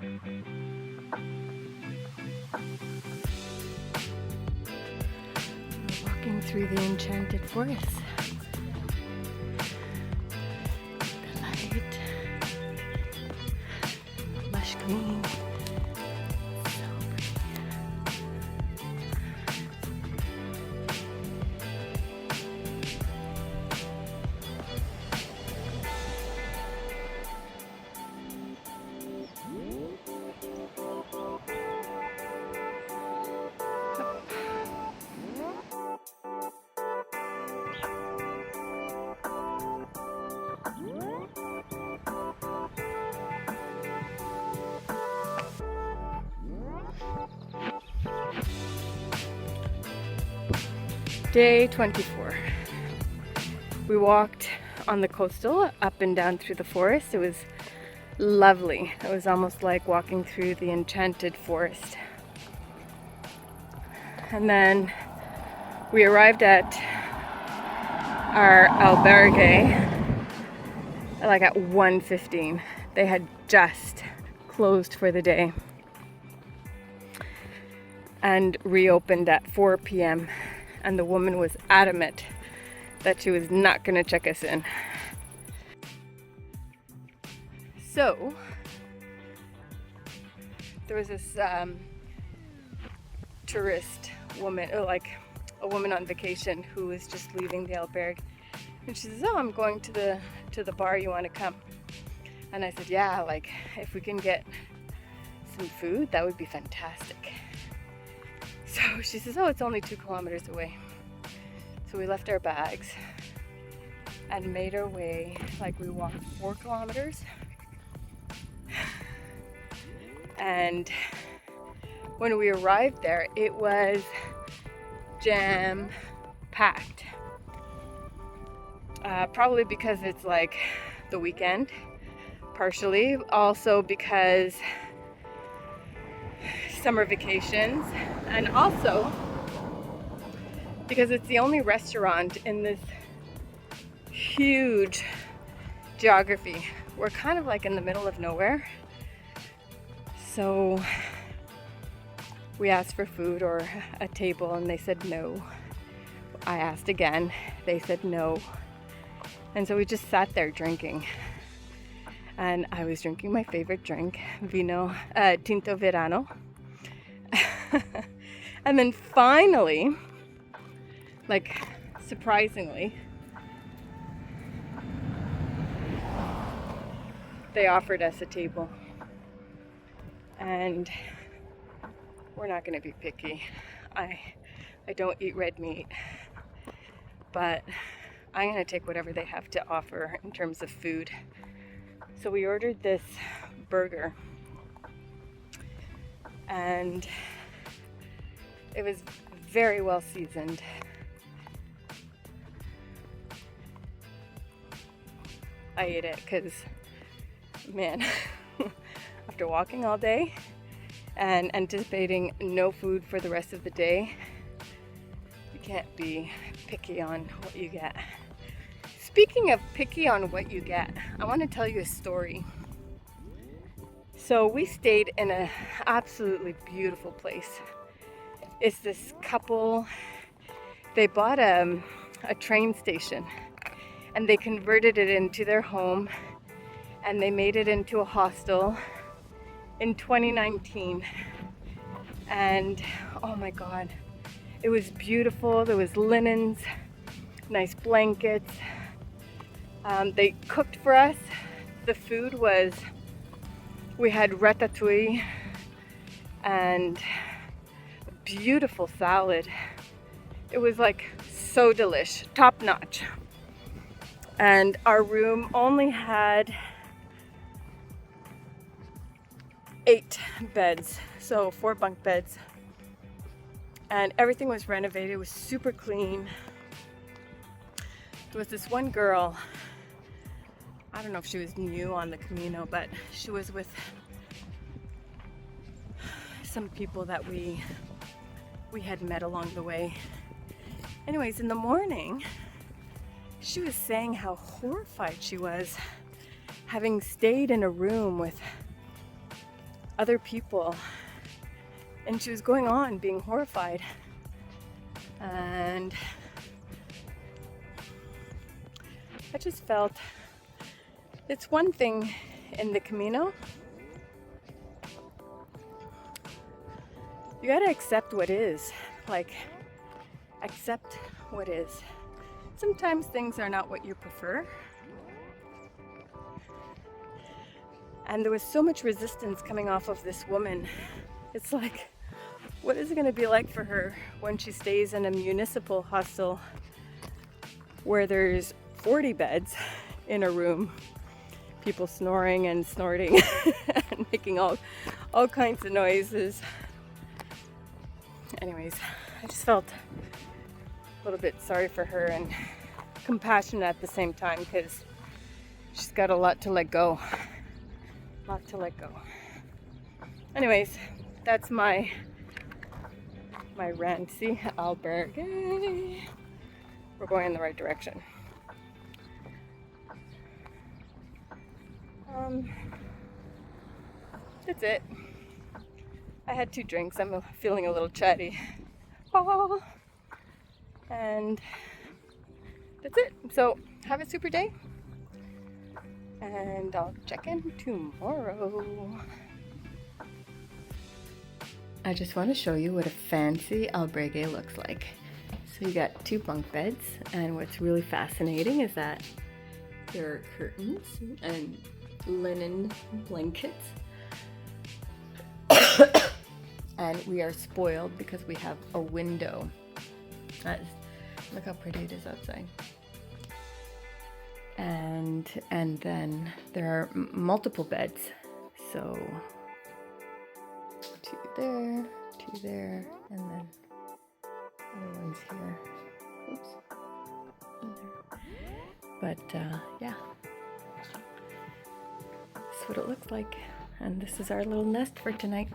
Walking through the enchanted forest. The light, lush green. Day 24. We walked on the coastal up and down through the forest. It was lovely. It was almost like walking through the enchanted forest. And then we arrived at our albergue like at 1:15. They had just closed for the day and reopened at 4 p.m. and the woman was adamant that she was not going to check us in. So there was this tourist woman, or like a woman on vacation, who was just leaving the albergue, and she says, "Oh, I'm going to the bar. You want to come?" And I said, "Yeah, like if we can get some food, that would be fantastic." So she says, "Oh, it's only 2 kilometers away." So we left our bags and made our way, like we walked 4 kilometers. And when we arrived there, it was jam-packed. Probably because it's like the weekend, partially. Also because summer vacations, and also because it's the only restaurant in this huge geography. We're kind of like in the middle of nowhere. So we asked for food or a table and they said no. I asked again, they said no. And so we just sat there drinking. And I was drinking my favorite drink, tinto verano. And then finally, like surprisingly, they offered us a table. And we're not going to be picky. I don't eat red meat, but I'm going to take whatever they have to offer in terms of food. So we ordered this burger, and it was very well seasoned. I ate it because, man, after walking all day and anticipating no food for the rest of the day, you can't be picky on what you get. Speaking of picky on what you get, I want to tell you a story. So we stayed in an absolutely beautiful place. It's this couple, they bought a train station and they converted it into their home and they made it into a hostel in 2019. And oh my God, it was beautiful. There was linens, nice blankets. They cooked for us. The food was, we had ratatouille and beautiful salad. It was like so delish, top notch. And our room only had 8 beds, so 4 bunk beds. And everything was renovated. It was super clean. There was this one girl, I don't know if she was new on the Camino, but she was with some people that we had met along the way. Anyways, in the morning, she was saying how horrified she was having stayed in a room with other people, and she was going on being horrified. And I just felt it's one thing in the Camino. You gotta accept what is. Like, accept what is. Sometimes things are not what you prefer. And there was so much resistance coming off of this woman. It's like, what is it gonna be like for her when she stays in a municipal hostel where there's 40 beds in a room, people snoring and snorting and making all kinds of noises. Anyways, I just felt a little bit sorry for her and compassionate at the same time, because she's got a lot to let go. Anyways, that's my rancy albergue. We're going in the right direction. That's it. I had 2 drinks. I'm feeling a little chatty. Oh. And that's it. So have a super day. And I'll check in tomorrow. I just want to show you what a fancy albergue looks like. So you got 2 bunk beds, and what's really fascinating is that there are curtains and linen blankets. And we are spoiled because we have a window. Look how pretty it is outside. And then there are multiple beds. So 2 there, 2 there, and then other ones here. Oops. But yeah, this is what it looks like. And this is our little nest for tonight.